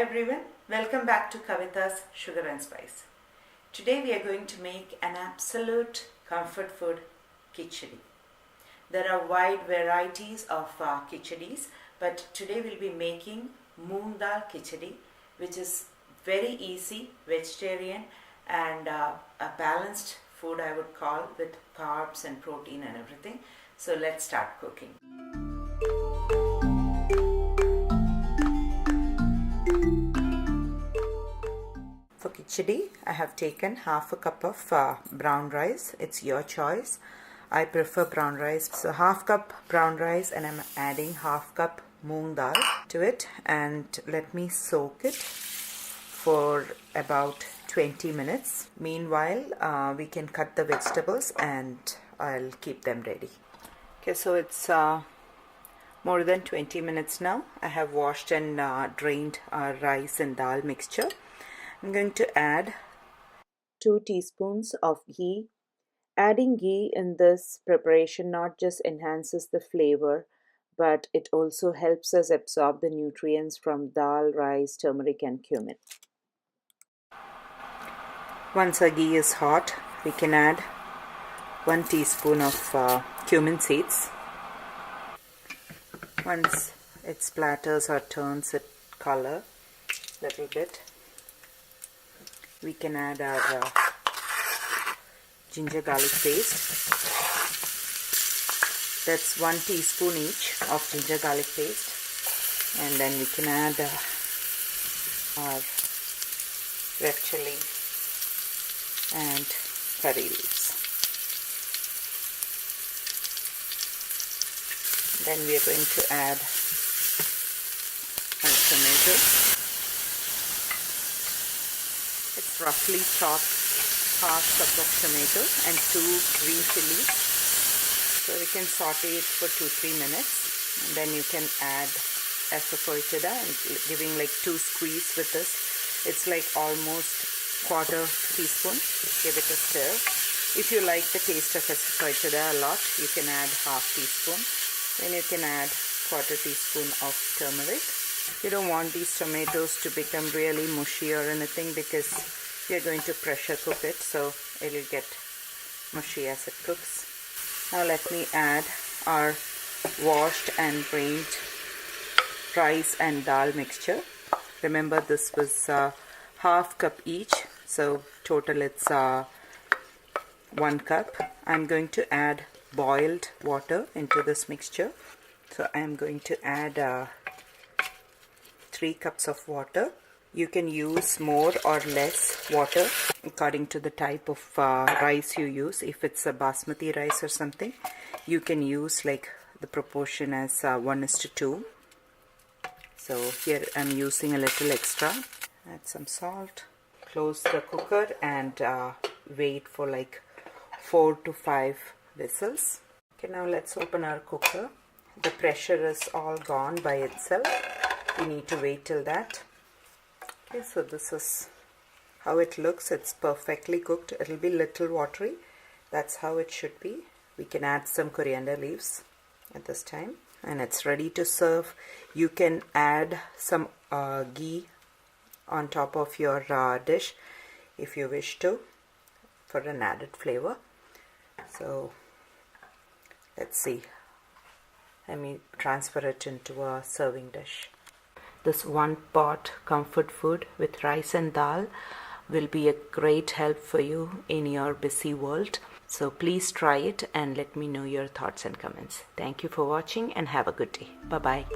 everyone, welcome back to Kavitha's Sugar and Spice. Today we are going to make an absolute comfort food, Khichdi. There are wide varieties of Khichdi's, but today we'll be making Moong dal Khichdi, which is very easy, vegetarian and a balanced food I would call, with carbs and protein and everything. So let's start cooking. For Khichdi, I have taken half a cup of brown rice. It's your choice. I prefer brown rice. So half cup brown rice, and I'm adding half cup moong dal to it, and let me soak it for about 20 minutes. Meanwhile, we can cut the vegetables and I'll keep them ready. Okay, so it's more than 20 minutes now. I have washed and drained our rice and dal mixture. I'm going to add 2 teaspoons of ghee. Adding ghee in this preparation not just enhances the flavor, but it also helps us absorb the nutrients from dal, rice, turmeric and cumin. Once our ghee is hot, we can add 1 teaspoon of cumin seeds. Once it splatters or turns its color a little bit, we can add our ginger garlic paste. That's 1 teaspoon each of ginger garlic paste, and then we can add our red chili and curry leaves. Then we are going to add our tomato. It's roughly chopped half cup of tomato and 2 green chilies. So we can saute it for 2-3 minutes, and then you can add asafoetida and giving like 2 squeeze with this. It's like almost quarter teaspoon. Give it a stir. If you like the taste of asafoetida a lot, you can add half teaspoon. Then you can add quarter teaspoon of turmeric. You don't want these tomatoes to become really mushy or anything, because we are going to pressure cook it, so it will get mushy as it cooks. Now let me add our washed and drained rice and dal mixture. Remember, this was half cup each, so total it's 1 cup. I'm going to add boiled water into this mixture. So I'm going to add 3 cups of water. You can use more or less water according to the type of rice you use. If it's a basmati rice or something, you can use like the proportion as 1:2. So here I'm using a little extra. Add some salt. Close the cooker and wait for like 4 to 5 whistles. Okay, now let's open our cooker. The pressure is all gone by itself. We need to wait till that. Okay, so this is how it looks. It's perfectly cooked. It'll be little watery. That's how it should be. We can add some coriander leaves at this time, and it's ready to serve. You can add some ghee on top of your dish if you wish to, for an added flavor. So let's see. Let me transfer it into a serving dish. This one pot comfort food with rice and dal will be a great help for you in your busy world. So please try it and let me know your thoughts and comments. Thank you for watching and have a good day. Bye-bye.